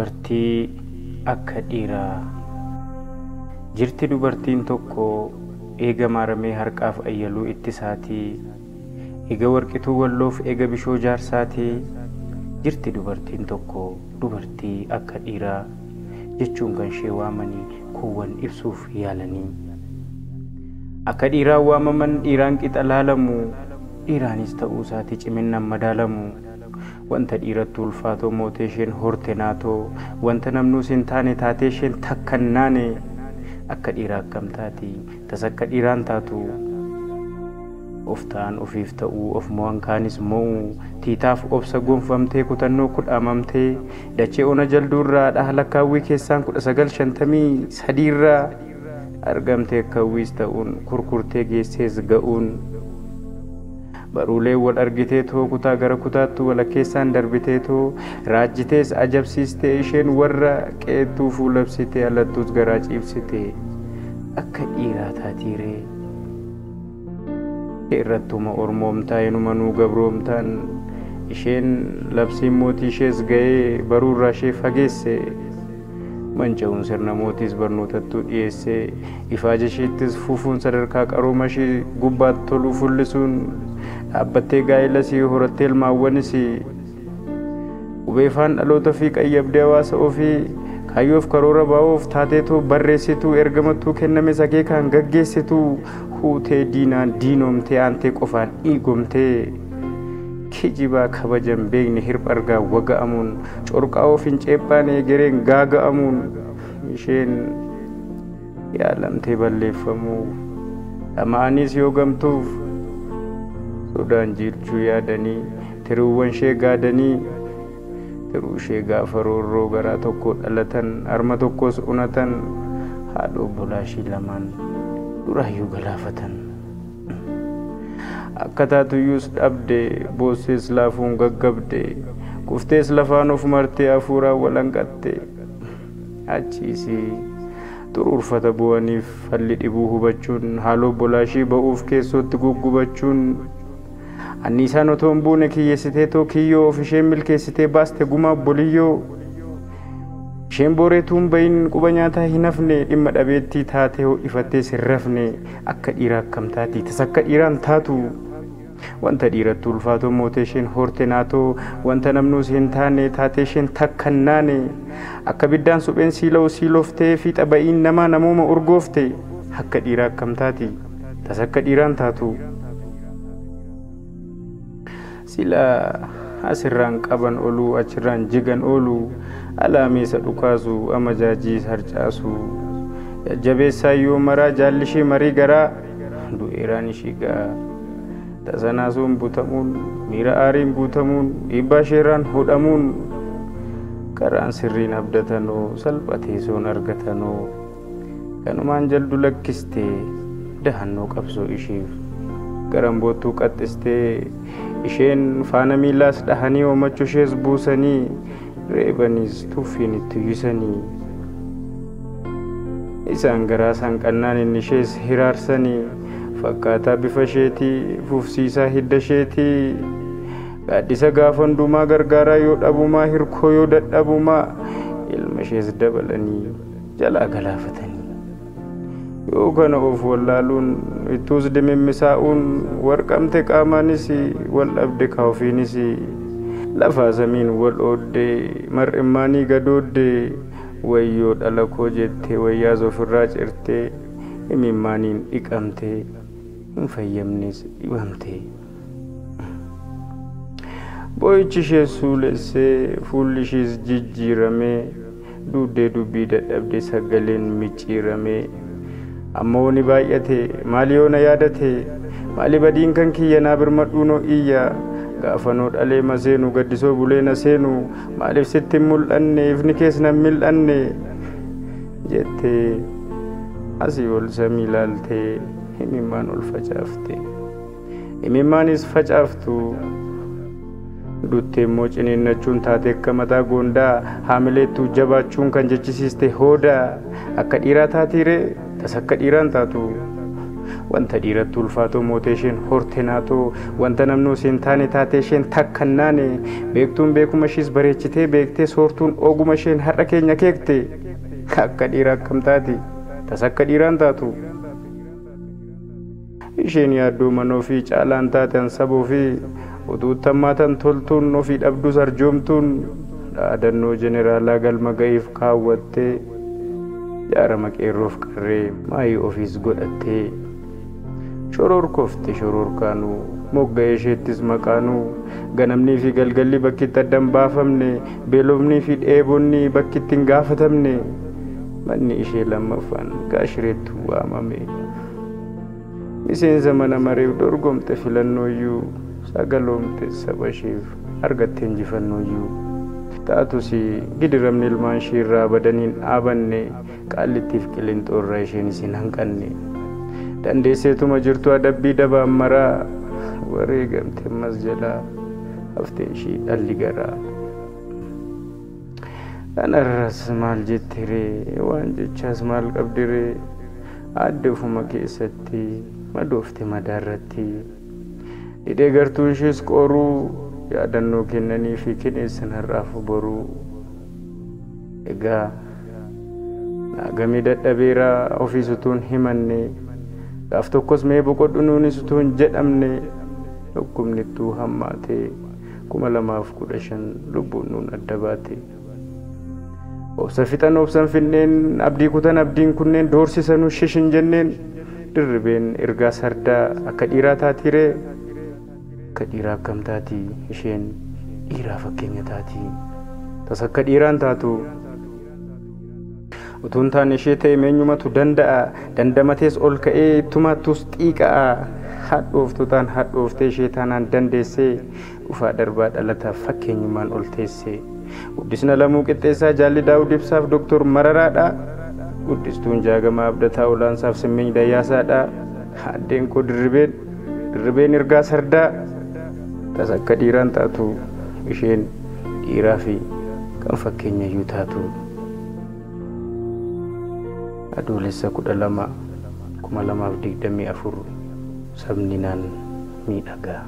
Dubartii akka dhiiraa. Jirti dubartiin tokko eega maaramee harqaaf ayyaluu ittisaatii, eega warqituu walloof eega bishoo jaarsaatii. Jirti dubartiin tokko dubartii akka dhiiraa jechuun kan ishee waamanii kuuwwan ibsuuf yaalanii. Akka dhiiraa waamaman dhiiraan qixa laalamu, dhiiraanis ta'uu isaatii ciminaan madaalamu. Wanta dhiiratti ulfaatoo mootee isheen horte naatoo, wanta namnuus hin taane taatee isheen takka hin naane. Akka dhiiraa akkam taati tas akka dhiiraan taatu. Of ta'an ofiif ta'uu of mo'an kaanis mo'u, tiitaaf obsa gonfamtee kutannoo kudhaamamtee dachee ona jalduurraa dhaha lakkaawwii keessaan 1953 irraa argamtee kawwiis ta'uun kurkurtee geessees ga'uun. Baruulee wal argitee too kutaa gara kutaattu walakkeessaan darbitee too raajjitees ajabsiistee isheen warra qeettuu fuulabsitee alattuus garaa ciibsite. Akka dhiiraa taatiiree irrattuma ormoomtaa inumanuu gabroomtaan isheen labsiin mootii ishees ga'ee baruurraa ishee fageesse. Manca'uun sirna mootiis barnootattuu dhiyeesse. Ifaaja isheettis fuufuun sadarkaa qarooma ishee gubbaatti toluu fullisuun dhaabbattee gaa'ela isii horattee ilmaawwanis qubeeffaan dhaloota fi qayyabdee hawaasa ofii kaayyoof karoora baa'uuf taateetu barreessituu ergamattuu kenname sakeekaan gaggeessituu huutee diinaan diinoomtee aantee qofaan dhiigomtee kijibaa kabajan beekne hirpha argaa waga'amuun corqaa of hin ceephaan eegereen gaaga'amuun isheen yaalamtee balleeffamuu dhama'aniis yoo gamtuuf sodaan jiilchuu yaadanii tiruuwwan ishee gaadanii tiruu ishee gaafa roorroo garaa tokko dhalatan harma tokkos unatan haadha obbolaa ishii lamaan duraayyuu galaafatan. Akka taatuyyuus dhabde boossees laafuun gaggabde kuftees lafaan of martee hafuuraan walanqatte. Achiisii xuruurfata bu'aniif falli dhibuu hubachuun haala obbolaa ishii ba'uuf keessootti guggubachuun. Anniisaan otoo hin buune kiyyeessitee too kiyyoo of isheen milkeessitee baaste gumaa obboliyyoo. Isheen booreetuun bayin quba nyaataa hin hafne dhimma dhabeettii taatee ho'ifattee sirrafne. Akka dhiiraa akkam taati tas akka dhiiraan taatu. Wanta dhiiratti ulfaatoo mootee isheen horte naatoo, wanta namnuus hin taane taatee isheen takka hin naane. Akka biddaan supheen siila'u siilooftee fiixa ba'iin namaa namooma urgoofte. Akka dhiiraa akkam taati tas akka dhiiraan taatu. Sila asirraan qaban oluu achirraan jigan ooluu alaameessa dhukaasu amajaajiis harcaasu. Jajjabeessaa yoo maraa jaallishee marii garaa du'eeraan ishii ga'a. Tasanaasuun butamuun miira aariin guutamuun dhiibbaa isheerraan hodhamuun karaan sirriin abdatanoo salphatee soon argatanoo kanumaan jaldu lakkistee dahannoo qabsoo isheef garan boottuu qaxxistee isheen faana miilaas dhahanii hoomachuu ishees buusanii reebaniis tuffiin itti uwwisanii. Isaan garaa sanqannaan inni ishees hiraarsanii fakkaataa bifa isheetii fufsiisaa hidda isheetii gaaddisa gaafa hundumaa gargaaraa yoo dhabumaa hirkoo yoo dadhabumaa ilma ishees dabalanii jalaa galaafatanii. Yoo kana of wallaaluun ittuus dimimmisaa'uun warqamte qaamaanis wal dhabde kaofiinis lafaa samiin wal ooddee mar'immaanii gadooddee wayyoo dhala koo jettee wayyaas ofirraa cirtee imimmaaniin dhiqamtee hin fayyamnes dhibamtee. Boo'ichi ishee suulessee fuulli ishees jijjiiramee duuddee dubbii dadhabdee sagaleen micciiramee. Ammoo ni baay'ate maali yoo na yaadate maali badiin kan kiyya naa birmadhuu noo iyya gaafanoo dhalee maseenu gaddisoo bulee na seenu maaliif sitti hin mul'anne ifni kees nan mil'anne jettee asii ol samii ilaaltee imimmaan ol facaafte. Imimmaanis facaaftu duttee immoo ciniinnachuun taate akka mataa goondaa haamileettuu jabaachuun kan jechisiiste hoodaa. Akka dhiiraa taatiiree tas akka dhiiraan taatu wanta dhiiratti ulfaatoo mootee isheen horte naatoo wanta namnoo isheen taane taatee isheen takkannaane beektuun beekuma ishiis bareechitee beektee soortuun oguma isheen har'a keenya keekte akka dhiira akkam taati tas akka dhiiraan taatu isheen yaaddoo manoo fi caalaan taatan saboo fi utuuttammaatan toltuun ofii dhabdus arjoomtuun dhaadannoo jeneraalaa galma ga'iif kaawwattee jaarama qeerroof qarree maayii ofiis godhattee shororkofte shororkaanuu mogga'ee isheettis maqaanuu ganamnii fi galgalli bakkitti addan baafamne beelofnii fi dheebonni bakkitti hin gaafatamne manni ishee lammaffaan gaashireettu waamame miseensa mana mareef dorgomte filannooyyuu sagaloomte saba isheef argatte injifannooyyuu taatus gidiramni ilmaan ishee irraa badaniin dhaabanne qaallittiif qilinxoorraa isheen isin hanqanne dandeesseetuma jirtu adabbii dabaan maraa wareegamte ammas jalaa haftee ishii dhalli garaa kanarras maal jettiree waan jechaas maal qabdiree adda ufuma keessatti madoofte madaarratti hidhee gartuu ishees qoruu yaadannoo kennanii fi kineessan har'aaf boruu egaa naagamii dadhabeeraa ofiis utuun himanne gaaf tokkos mee boqodhu nuunis utuun jedhamne dhukkubnittuu hammaatee 2015 lubbuun nuun adda baate obsa fixan obsan finneen abdii kutan abdiin kunneen doorsisanuu shishin jenneen dirribeen ergaa sardaa akka dhiiraa taatiree akka dhiiraa akkam taati isheen dhiiraa fakkeenya taati tas akka dhiiraan taatu utuun taan ishee ta'e meenyumatu danda'a dandamatees ol ka'ee ittumaattus xiiqa'a hadhooftotaan hadhooftee ishee taanaan dandeessee dhufaa darbaa dhalataaf fakkeenyumaan ol teessee guddisna lamuu qixxeessaa jaalli daawud ibsaaf doktor mararaadha guddistuun jaagamaa abdataa olaansaaf simmiiny dayyaasaadha addeen koo dirribeen ergaa sardaa tas akka dhiiraan taatu isheen dhiiraa fi kan fakkeenyayyuu taatu adoolessa 12 2024 sabni naan miidhagaa